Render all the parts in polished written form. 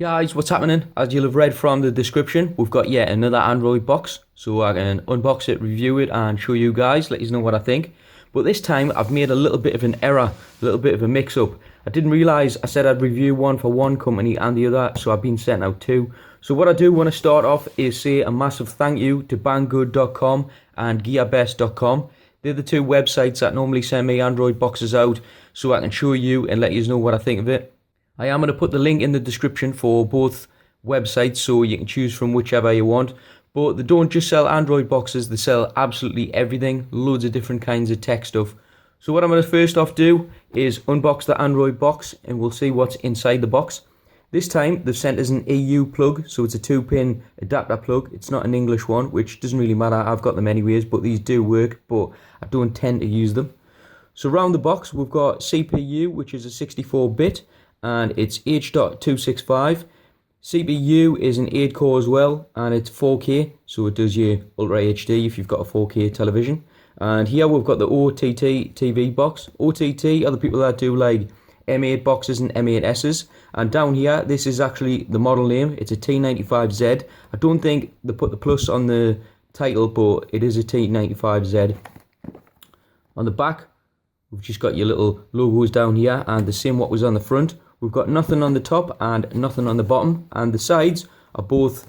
Guys, what's happening? As you'll have read from the description, we've got yet another Android box. So I can unbox it, review it and show you guys, let you know what I think. But this time I've made a little bit of an error, a little bit of a mix-up. I didn't realise I said I'd review one for one company and the other, so I've been sent out two. So what I do want to start off is say a massive thank you to Banggood.com and GearBest.com. They're the two websites that normally send me Android boxes out so I can show you and let you know what I think of it. I am going to put the link in the description for both websites so you can choose from whichever you want. But they don't just sell Android boxes, they sell absolutely everything, loads of different kinds of tech stuff. So what I'm going to first off do is unbox the Android box and we'll see what's inside the box. This time they've sent us an EU plug, so it's a 2-pin adapter plug. It's not an English one, which doesn't really matter, I've got them anyways, but these do work, but I don't tend to use them. So around the box we've got CPU, which is a 64-bit. And it's H.265. CPU is an 8-core as well, and it's 4K, so it does your Ultra HD if you've got a 4K television. And here we've got the OTT TV box. OTT are the people that do like M8 boxes and M8Ss. And down here, this is actually the model name. It's a T95Z. I don't think they put the plus on the title, but it is a T95Z. On the back, we've just got your little logos down here and the same what was on the front. We've got nothing on the top and nothing on the bottom, and the sides are both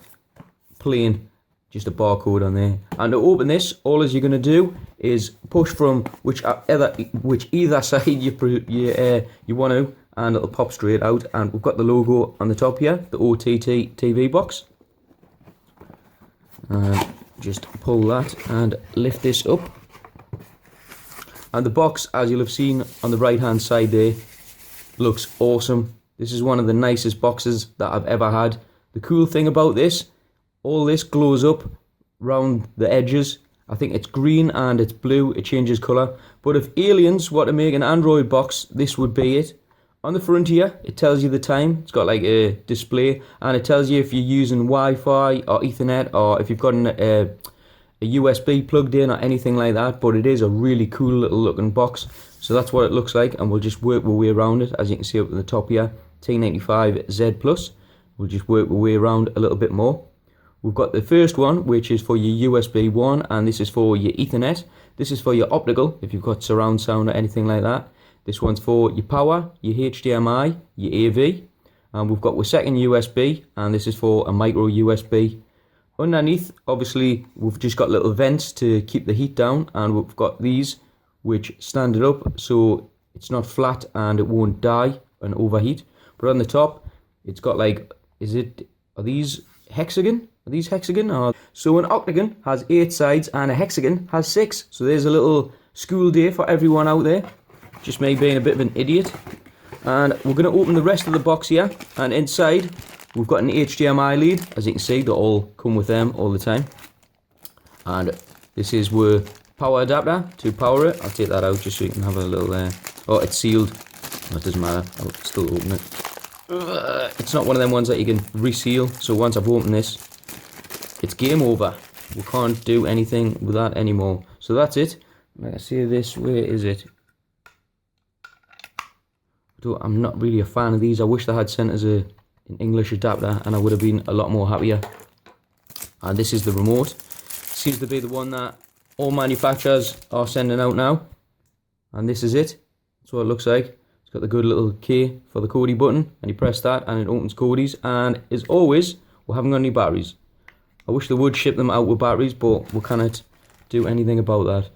plain, just a barcode on there. And to open this, all you're going to do is push from which either side you want to, and it'll pop straight out. And we've got the logo on the top here, the OTT TV box. Just pull that and lift this up. And the box, as you'll have seen on the right hand side there, looks awesome. This is one of the nicest boxes that I've ever had. The cool thing about this, all this glows up round the edges. I think it's green and it's blue, it changes colour. But if aliens were to make an Android box, this would be it. On the front here, it tells you the time. It's got like a display, and it tells you if you're using Wi-Fi or Ethernet, or if you've got a USB plugged in or anything like that. But it is a really cool little looking box. So that's what it looks like, and we'll just work our way around it. As you can see up at the top here, T95Z Plus. We'll just work our way around a little bit more. We've got the first one, which is for your USB 1, and this is for your Ethernet. This is for your optical, if you've got surround sound or anything like that. This one's for your power, your HDMI, your AV. And we've got our second USB, and this is for a micro USB. Underneath, obviously, we've just got little vents to keep the heat down, and we've got these which stand it up so it's not flat and it won't die and overheat. But on the top, it's got like, are these hexagon? Are these hexagon? So an octagon has 8 sides and a hexagon has 6. So there's a little school day for everyone out there. Just me being a bit of an idiot. And we're going to open the rest of the box here, and inside we've got an HDMI lead. As you can see, they all come with them all the time. And this is where power adapter to power it. I'll take that out just so you can have a little oh, it's sealed. That doesn't matter, I'll still open it. It's not one of them ones that you can reseal, so once I've opened this, it's game over. We can't do anything with that anymore. So that's it. Like I say this, where is it? I'm not really a fan of these. I wish they had sent us an English adapter and I would have been a lot more happier. And this is the remote. Seems to be the one that all manufacturers are sending out now, and this is it. That's what it looks like. It's got the good little key for the Kodi button, and you press that and it opens Kodis. And as always, we haven't got any batteries. I wish they would ship them out with batteries, but we cannot do anything about that.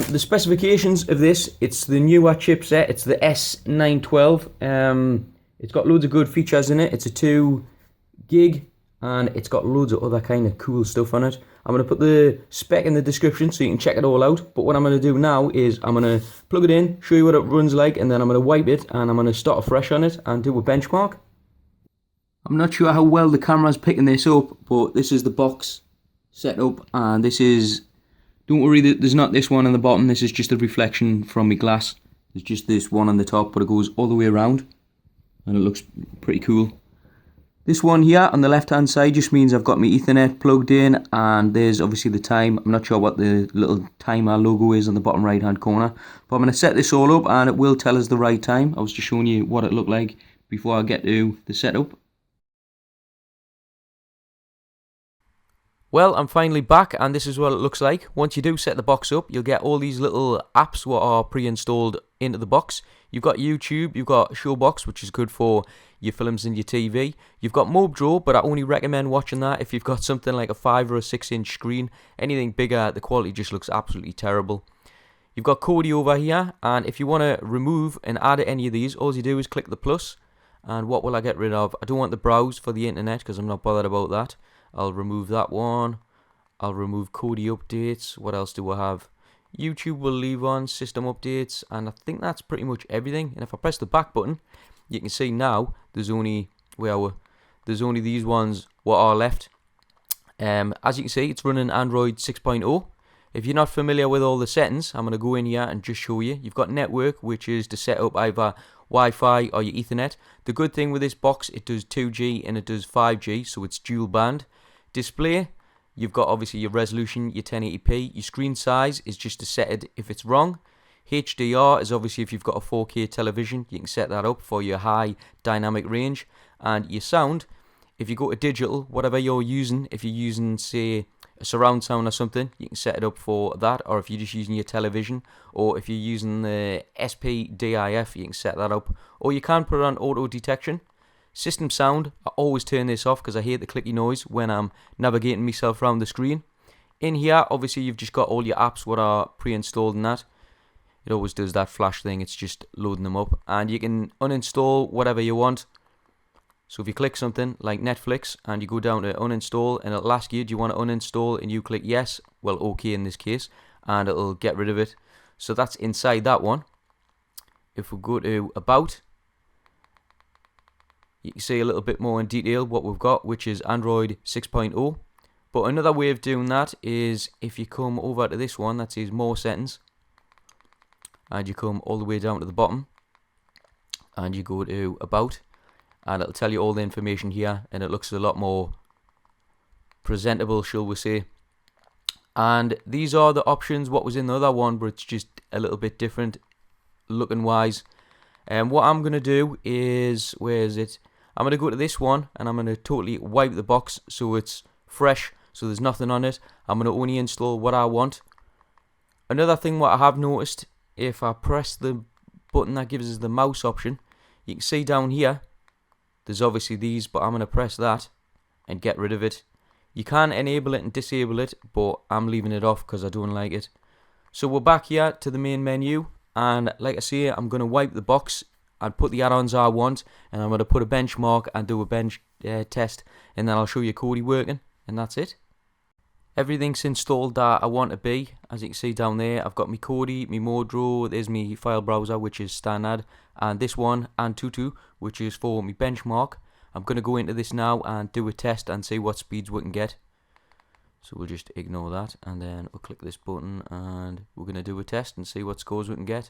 The specifications of this, it's the newer chipset. It's the S912. It's got loads of good features in it. It's a 2 gig, and it's got loads of other kind of cool stuff on it. I'm going to put the spec in the description so you can check it all out. But what I'm going to do now is I'm going to plug it in, show you what it runs like, and then I'm going to wipe it and I'm going to start afresh on it and do a benchmark. I'm not sure how well the camera's picking this up, but this is the box set up, and this is, don't worry, there's not this one on the bottom. This is just a reflection from my glass. There's just this one on the top, but it goes all the way around and it looks pretty cool. This one here on the left hand side just means I've got my Ethernet plugged in, and there's obviously the time. I'm not sure what the little timer logo is on the bottom right hand corner, but I'm going to set this all up and it will tell us the right time. I was just showing you what it looked like before I get to the setup. Well, I'm finally back, and this is what it looks like. Once you do set the box up, you'll get all these little apps what are pre-installed into the box. You've got YouTube, you've got Showbox, which is good for your films and your TV. You've got MobeDraw, but I only recommend watching that if you've got something like a 5 or a 6-inch screen. Anything bigger, the quality just looks absolutely terrible. You've got Kodi over here, and if you want to remove and add any of these, all you do is click the plus. And what will I get rid of? I don't want the browse for the internet because I'm not bothered about that. I'll remove that one. I'll remove Kodi updates. What else do I have? YouTube will leave on, system updates, and I think that's pretty much everything. And if I press the back button, you can see now there's only these ones what are left. As you can see, it's running Android 6.0. If you're not familiar with all the settings, I'm going to go in here and just show you. You've got network, which is to set up either Wi-Fi or your Ethernet. The good thing with this box, it does 2G and it does 5G, so it's dual band. Display, you've got obviously your resolution, your 1080p. Your screen size is just to set it if it's wrong. HDR is obviously if you've got a 4K television, you can set that up for your high dynamic range. And your sound, if you go to digital, whatever you're using, if you're using, say, a surround sound or something, you can set it up for that. Or if you're just using your television, or if you're using the SPDIF, you can set that up. Or you can put it on auto detection. System sound, I always turn this off because I hate the clicky noise when I'm navigating myself around the screen. In here, obviously, you've just got all your apps what are pre-installed in that. It always does that flash thing, it's just loading them up. And you can uninstall whatever you want. So if you click something like Netflix and you go down to uninstall and it'll ask you, do you want to uninstall? And you click yes, well, okay in this case, and it'll get rid of it. So that's inside that one. If we go to about, you can see a little bit more in detail what we've got, which is Android 6.0. But another way of doing that is if you come over to this one that says more settings, and you come all the way down to the bottom, and you go to about, and it'll tell you all the information here, and it looks a lot more presentable, shall we say. And these are the options what was in the other one, but it's just a little bit different looking wise. And what I'm going to do is, where is it? I'm going to go to this one, and I'm going to totally wipe the box so it's fresh, so there's nothing on it. I'm going to only install what I want. Another thing what I have noticed, if I press the button that gives us the mouse option, you can see down here, there's obviously these, but I'm going to press that and get rid of it. You can enable it and disable it, but I'm leaving it off because I don't like it. So we're back here to the main menu, and like I say, I'm going to wipe the box and put the add-ons I want, and I'm going to put a benchmark and do a bench test, and then I'll show you Kodi working, and that's it. Everything's installed that I want to be. As you can see down there, I've got my Kodi, my ModeDraw, there's my file browser, which is standard, and this one, Antutu, which is for my benchmark. I'm going to go into this now and do a test and see what speeds we can get. So we'll just ignore that, and then we'll click this button, and we're going to do a test and see what scores we can get.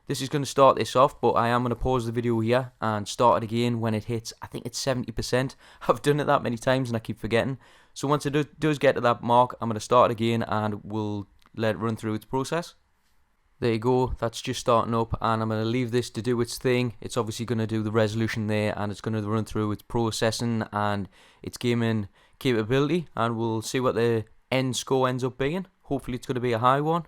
This is going to start this off, but I am going to pause the video here and start it again when it hits, I think it's 70%. I've done it that many times and I keep forgetting. So once it does get to that mark, I'm going to start it again and we'll let it run through its process. There you go, that's just starting up, and I'm going to leave this to do its thing. It's obviously going to do the resolution there, and it's going to run through its processing and its gaming capability, and we'll see what the end score ends up being. Hopefully it's going to be a high one.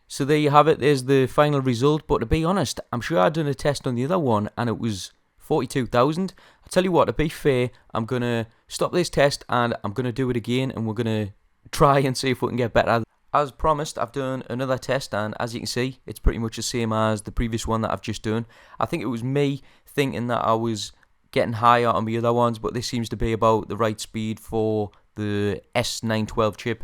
So there you have it, there's the final result, but to be honest, I'm sure I'd done a test on the other one and it was 42,000. I tell you what, to be fair, I'm going to stop this test and I'm going to do it again, and we're going to try and see if we can get better. As promised, I've done another test, and as you can see, it's pretty much the same as the previous one that I've just done. I think it was me thinking that I was getting higher on the other ones, but this seems to be about the right speed for the S912 chip.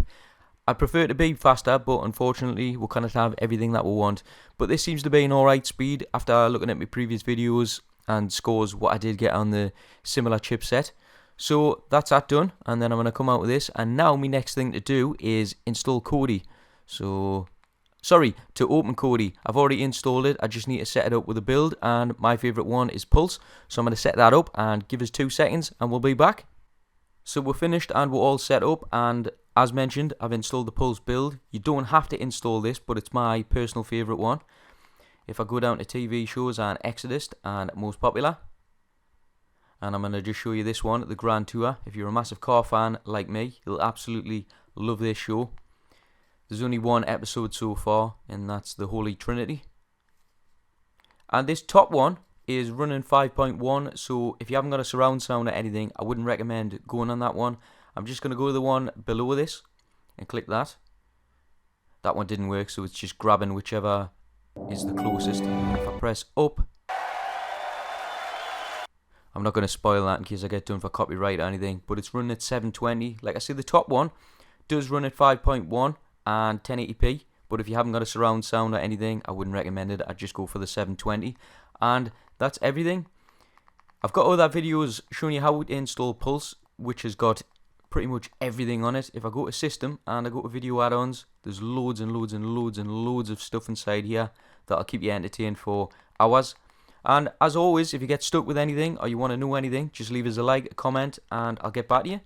I prefer to be faster, but unfortunately we cannot have everything that we want. But this seems to be an alright speed after looking at my previous videos and scores what I did get on the similar chipset. So that's that done, and then I'm going to come out with this, and now my next thing to do is install Kodi. So, sorry, to open Kodi. I've already installed it, I just need to set it up with a build, and my favourite one is Pulse. So I'm going to set that up and give us 2 seconds and we'll be back. So we're finished and we're all set up, and as mentioned, I've installed the Pulse build. You don't have to install this, but it's my personal favourite one. If I go down to TV shows and Exodus and most popular, and I'm going to just show you this one, the Grand Tour. If you're a massive car fan like me, you'll absolutely love this show. There's only one episode so far, and that's the Holy Trinity. And this top one is running 5.1, so if you haven't got a surround sound or anything, I wouldn't recommend going on that one. I'm just going to go to the one below this and click that. That one didn't work, so it's just grabbing whichever is the closest. If I press up, I'm not going to spoil that in case I get done for copyright or anything, but it's running at 720. Like I said, the top one does run at 5.1 and 1080p, but if you haven't got a surround sound or anything, I wouldn't recommend it. I'd just go for the 720. And that's everything. I've got other videos showing you how to install Pulse, which has got pretty much everything on it. If I go to System and I go to Video Add-ons, there's loads and loads and loads and loads of stuff inside here that'll keep you entertained for hours. And as always, if you get stuck with anything or you want to know anything, just leave us a like, a comment, and I'll get back to you.